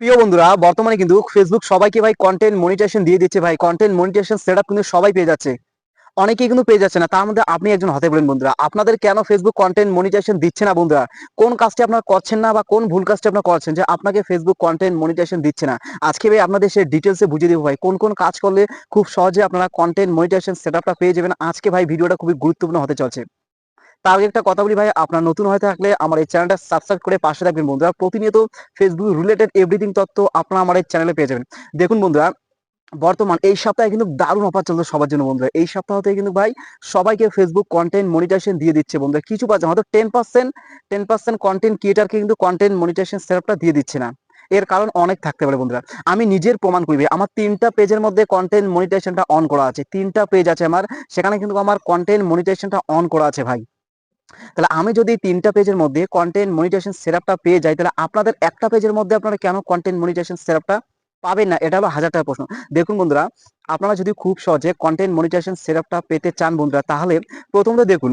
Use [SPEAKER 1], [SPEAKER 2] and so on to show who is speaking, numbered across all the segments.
[SPEAKER 1] প্রিয় বন্ধুরা, বর্তমানে কিন্তু ফেসবুক সবাইকে ভাই কন্টেন্ট মনিটাইজেশন দিয়ে দিচ্ছে। ভাই কন্টেন্ট মনিটাইজেশন সেটআপ কিন্তু সবাই পেয়ে যাচ্ছে, অনেকেই কিন্তু পেয়ে যাচ্ছে না। তার মধ্যে আপনি একজন হতে পারেন। বন্ধুরা, আপনাদের কেন ফেসবুক কন্টেন্ট মনিটাইজেশন দিচ্ছে না? বন্ধুরা, কোন কাজটি আপনারা করছেন না বা কোন ভুল কাজটি আপনারা করছেন যে আপনাকে ফেসবুক কন্টেন্ট মনিটাইজেশন দিচ্ছে না? আজকে ভাই আপনাদের সে ডিটেলসে বুঝিয়ে দেবো ভাই কোন কোন কাজ করলে খুব সহজে আপনারা কন্টেন্ট মনিটাইজেশন সেটআপটা পেয়ে যাবেন। আজকে ভাই ভিডিওটা খুবই গুরুত্বপূর্ণ হতে চলছে। তার আগে একটা কথা বলি ভাই, আপনার নতুন হয়ে থাকলে আমার এই চ্যানেলটা সাবস্ক্রাইব করে পাশে থাকবেন। বন্ধুরা, প্রতিনিয়ত ফেসবুক রিলেটেড এভরিথিং তথ্য আপনারা আমার এই চ্যানেলে পেয়ে যাবেন। দেখুন বন্ধুরা, বর্তমান এই সপ্তাহে কিন্তু দারুণ অফার চলছে সবার জন্য। বন্ধুরা, এই সপ্তাহ থেকে কিন্তু ভাই সবাইকে ফেসবুক কন্টেন্ট মনিটাইজেশন দিয়ে দিচ্ছে। বন্ধুরা, কিছু পাচ্ছে হয়তো 10% কন্টেন্ট ক্রিয়েটারকে কিন্তু কন্টেন্ট মনিটাইজেশন সেটআপটা দিয়ে দিচ্ছে না। এর কারণ অনেক থাকতে পারে। বন্ধুরা, আমি নিজের প্রমাণ করি ভাই, আমার 3টা পেজের মধ্যে কন্টেন্ট মনিটাইজেশনটা অন করা আছে। 3টা পেজ আছে আমার, সেখানে কিন্তু আমার কন্টেন্ট মনিটাইজেশনটা অন করা আছে ভাই। তাহলে আমি যদি 3টা পেজের মধ্যে কন্টেন্ট মনিটাইজেশন সেটআপটা পেয়ে যাই, তাহলে আপনাদের একটা পেজের মধ্যে আপনারা কেন কন্টেন্ট মনিটাইজেশন সেটআপটা পাবেন না? এটা হলো হাজার টাকার প্রশ্ন। দেখুন বন্ধুরা, আপনারা যদি খুব সহজে কন্টেন্ট মনিটাইজেশন সেটআপটা পেতে চান বন্ধুরা, তাহলে প্রথমত দেখুন,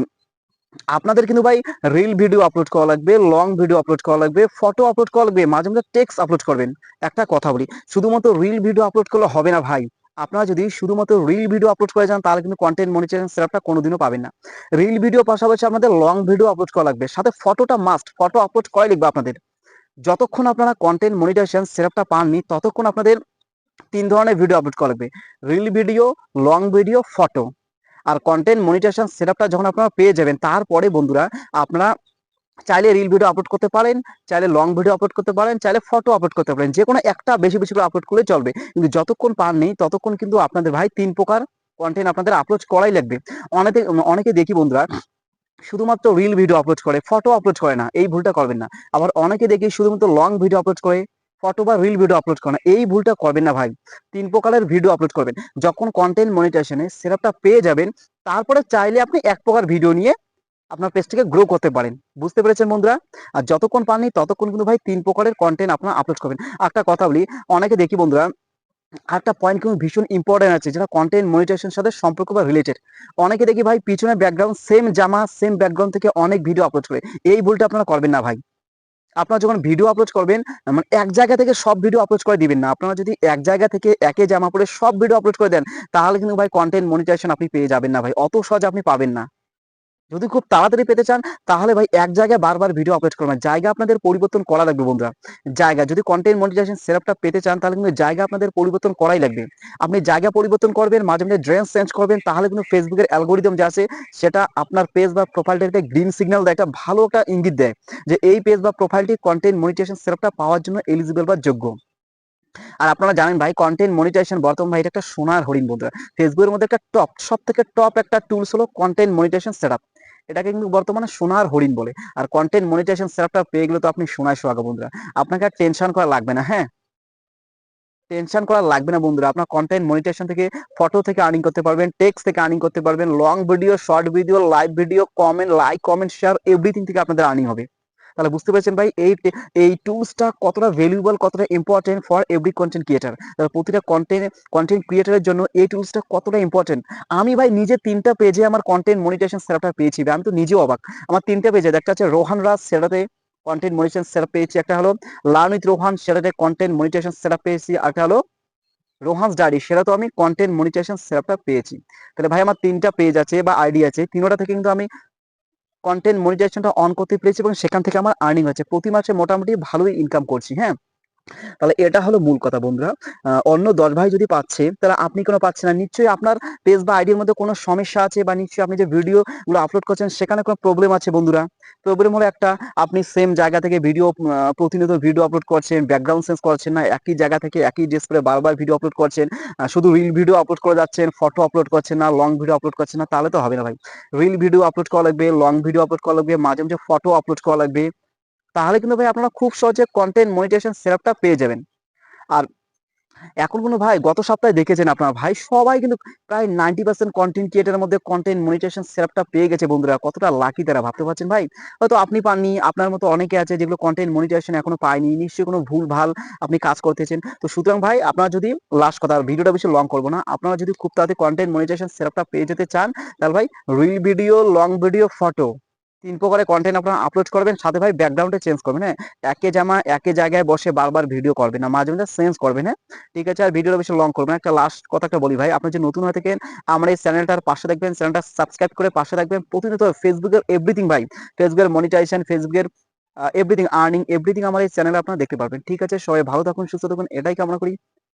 [SPEAKER 1] আপনাদের কিন্তু ভাই রিল ভিডিও আপলোড করা লাগবে, লং ভিডিও আপলোড করা লাগবে, ফটো আপলোড করা লাগবে, মাঝে মাঝে টেক্সট আপলোড করবেন। একটা কথা বলি, শুধুমাত্র রিল ভিডিও আপলোড করলে হবে না ভাই। আপনারা যদি শুধুমাত্র রিল ভিডিও আপলোড করে যান, তাহলে কিন্তু কন্টেন্ট মনিটাইজেশন সেটআপটা কোনোদিনও পাবেন না। রিল ভিডিও পাশাপাশি আপনাদের লং ভিডিও আপলোড করা লাগবে, সাথে ফটোটা মাস্ট, ফটো আপলোড করাই লিখবে আপনাদের। যতক্ষণ আপনারা কন্টেন্ট মনিটাইজেশন সেটআপটা পাননি, ততক্ষণ আপনাদের 3 ধরনের ভিডিও আপলোড করা লাগবে: reel video, long video, photo. আর কন্টেন্ট মনিটাইজেশন সেটআপটা যখন আপনারা পেয়ে যাবেন, তারপরে বন্ধুরা আপনারা চাইলে রিল ভিডিও আপলোড করতে পারেন, চাইলে লং ভিডিও আপলোড করতে পারেন, চাইলে ফটো আপলোড করতে পারেন। যে কোনো একটা বেশি বেশি করে আপলোড করলে চলবে, কিন্তু যতক্ষণ পাননি ততক্ষণ কিন্তু আপনাদের ভাই 3 প্রকার কন্টেন্ট আপনাদের আপলোড করাই লাগবে। অনেকে অনেকে দেখি বন্ধুরা, শুধুমাত্র রিল ভিডিও আপলোড করে, ফটো আপলোড করে না। এই ভুলটা করবেন না। আবার অনেকে দেখি শুধুমাত্র লং ভিডিও আপলোড করে, ফটো বা রিল ভিডিও আপলোড করে না। এই ভুলটা করবেন না ভাই। 3 প্রকারের ভিডিও আপলোড করবেন। যখন কন্টেন্ট মনিটাইজেশনে সেটআপটা পেয়ে যাবেন, তারপরে চাইলে আপনি 1 প্রকার ভিডিও নিয়ে আপনার পেজটাকে গ্রো করতে পারেন। বুঝতে পেরেছেন বন্ধুরা? আর যতক্ষণ পাননি ততক্ষণ কিন্তু ভাই 3 প্রকারের কন্টেন্ট আপনারা আপলোড করবেন। একটা কথা বলি, অনেকে দেখি বন্ধুরা, আরেকটা পয়েন্ট কিন্তু ভীষণ ইম্পর্টেন্ট আছে, যেটা কন্টেন্ট মনিটাইজেশনের সাথে সম্পর্ক বা রিলেটেড। অনেকে দেখি ভাই পিছনে ব্যাকগ্রাউন্ড সেম জামা, সেম ব্যাকগ্রাউন্ড থেকে অনেক ভিডিও আপলোড করে। এই ভুলটা আপনারা করবেন না ভাই। আপনারা যখন ভিডিও আপলোড করবেন, মানে এক জায়গা থেকে সব ভিডিও আপলোড করে দিবেন না। আপনারা যদি এক জায়গা থেকে একই জামা পরে সব ভিডিও আপলোড করে দেন, তাহলে কিন্তু ভাই কন্টেন্ট মনিটাইজেশন আপনি পেয়ে যাবেন না ভাই, অত সহজে আপনি পাবেন না। যদি খুব তাড়াতাড়ি পেতে চান, তাহলে ভাই এক জায়গায় বারবার ভিডিও আপলোড করবেন। জায়গা আপনাদের পরিবর্তন করা লাগবে বন্ধুরা। জায়গা, যদি কন্টেন্ট মনিটাইজেশন সেটআপটা পেতে চান, তাহলে কিন্তু জায়গা আপনাদের পরিবর্তন করাই লাগবে। আপনি জায়গা পরিবর্তন করবেন, মাঝে মাঝে ড্রেস চেঞ্জ করবেন, তাহলে কিন্তু ফেসবুকের অ্যালগোরিদম যে আছে, সেটা আপনার পেজ বা প্রোফাইলটাকে একটা গ্রিন সিগন্যাল দেয়, একটা ভালো একটা ইঙ্গিত দেয় যে এই পেজ বা প্রোফাইলটি কন্টেন্ট মনিটাইজেশন সেটআপটা পাওয়ার জন্য এলিজিবল বা যোগ্য। আর আপনারা জানেন ভাই, কন্টেন্ট মনিটাইজেশন বর্তমান ভাই এটা একটা সোনার হরিণ বন্ধুরা। ফেসবুকের মধ্যে একটা টপ, সব থেকে টপ একটা টুলস হলো কন্টেন্ট মনিটাইজেশন সেটআপ। এটাকে কিন্তু বর্তমানে সোনার হরিণ বলে। আর কন্টেন্ট মনিটাইজেশন সেটআপটা পেয়ে গেলে তো আপনি সোনায় সোহাগা বন্ধুরা। আপনাকে আর টেনশন করা লাগবে না। হ্যাঁ, টেনশন করা লাগবে না বন্ধুরা। আপনার কন্টেন্ট মনিটাইজেশন থেকে, ফটো থেকে আর্নিং করতে পারবেন, টেক্সট থেকে আর্নিং করতে পারবেন, long video, short video, live video, comment, like, comment, share, everything থেকে আপনাদের আর্নিং হবে। তাহলে বুঝতে পেরেছেন ভাই এই টুলসটা কতটা ভ্যালুয়েবল, কতটা important for every content creator. তাহলে প্রতিটা কন্টেন্ট ক্রিয়েটারের জন্য এই টুলসটা কতটা ইম্পর্টেন্ট। আমি ভাই নিজে 3টা পেজে আমার কন্টেন্ট মনিটাইজেশন সেটআপটা পেয়েছি ভাই, আমি তো নিজেও অবাক। আমার 3টা পেজে, একটা হচ্ছে রোহান রাজ, সেটাতে কন্টেন্ট মনিটাইজেশন সেটআপ পেয়েছি। একটা হলো লার্ন উইথ রোহান, সেটাতে কন্টেন্ট মনিটাইজেশন সেটআপ পেয়েছি। আর একটা হলো রোহান্স ডায়েরি, সেটা তো আমি কন্টেন্ট মনিটাইজেশন সেটআপটা পেয়েছি। তাহলে ভাই আমার 3টা পেজ আছে বা আইডি আছে, 3টা থেকে কিন্তু আমি কন্টেন্ট মনিটাইজেশনটা অন করতে পেরেছি এবং সেখান থেকে আমার আর্নিং হচ্ছে। প্রতি মাসে মোটামুটি ভালোই ইনকাম করছি। হ্যাঁ, তাহলে এটা হলো মূল কথা বন্ধুরা। অন্য 10 ভাই যদি পাচ্ছে, তাহলে আপনি কেন পাচ্ছেন না? নিশ্চয়ই আপনার পেজ বা আইডির মধ্যে কোনো সমস্যা আছে, বা নিশ্চয়ই আপনি যে ভিডিওগুলো আপলোড করছেন সেখানে কোনো প্রবলেম আছে বন্ধুরা। প্রবলেম হলো একটা, আপনি সেম জায়গা থেকে ভিডিও, প্রতিনিয়ত ভিডিও আপলোড করছেন, ব্যাকগ্রাউন্ড চেঞ্জ করছেন না, একই জায়গা থেকে একই ড্রেস পরে বারবার ভিডিও আপলোড করছেন, শুধু রিল ভিডিও আপলোড করে যাচ্ছেন, ফটো আপলোড করছেন না, লং ভিডিও আপলোড করছেন না, তাহলে তো হবে না ভাই। রিল ভিডিও আপলোড করা লাগবে, লং ভিডিও আপলোড করা লাগবে, মাঝে মাঝে ফটো আপলোড করা লাগবে। তাহলে কিন্তু ভাই আপনারা খুব সহজে কন্টেন্ট মনিটাইজেশন সেটআপটা পেয়ে যাবেন। আর এখন কিন্তু ভাই, গত সপ্তাহে দেখেছেন আপনারা ভাই, সবাই কিন্তু প্রায় 90% কন্টেন্ট ক্রিয়েটরের মধ্যে কন্টেন্ট মনিটাইজেশন সেটআপটা পেয়ে গেছে বন্ধুরা। কতটা লাকি তারা, ভাবতে পারছেন ভাই? হয়তো আপনি পাননি, আপনার মতো অনেকে আছে যেগুলো কন্টেন্ট মনিটাইজেশন এখনো পায়নি। নিশ্চয়ই কোনো ভুল ভাল আপনি কাজ করতেছেন। তো সুতরাং ভাই, আপনারা যদি, লাস্ট কথা, ভিডিওটা বেশি লং করবো না, আপনারা যদি খুব তাড়াতাড়ি কন্টেন্ট মনিটাইজেশন সেটআপটা পেয়ে যেতে চান, তাহলে ভাই reel video, long video, photo তিন প্রকারের কন্টেন্ট আপনারা আপলোড করবেন, সাথে ভাই ব্যাকগ্রাউন্ডে চেঞ্জ করবেন। হ্যাঁ, একই জামা একই জায়গায় বসে বারবার ভিডিও করবেন না, মাঝে মাঝে চেঞ্জ করবেন। হ্যাঁ, ঠিক আছে। আর ভিডিওটা বেশি লং করবেন না। একটা লাস্ট কথা একটা বলি ভাই, আপনি যে নতুন হয়ে থাকেন আমার এই চ্যানেলটার পাশে দেখবেন, চ্যানেলটা সাবস্ক্রাইব করে পাশে রাখবেন। প্রতিনিয়ত ফেসবুকের এভরিথিং ভাই, ফেসবুকের মনিটাইজেশন, ফেসবুকের এভরিথিং আর্নিং, এভরিথিং আমার এই চ্যানেলে আপনারা দেখতে পারবেন। ঠিক আছে, সবাই ভালো থাকুন, সুস্থ থাকুন, এটাই কামনা করি।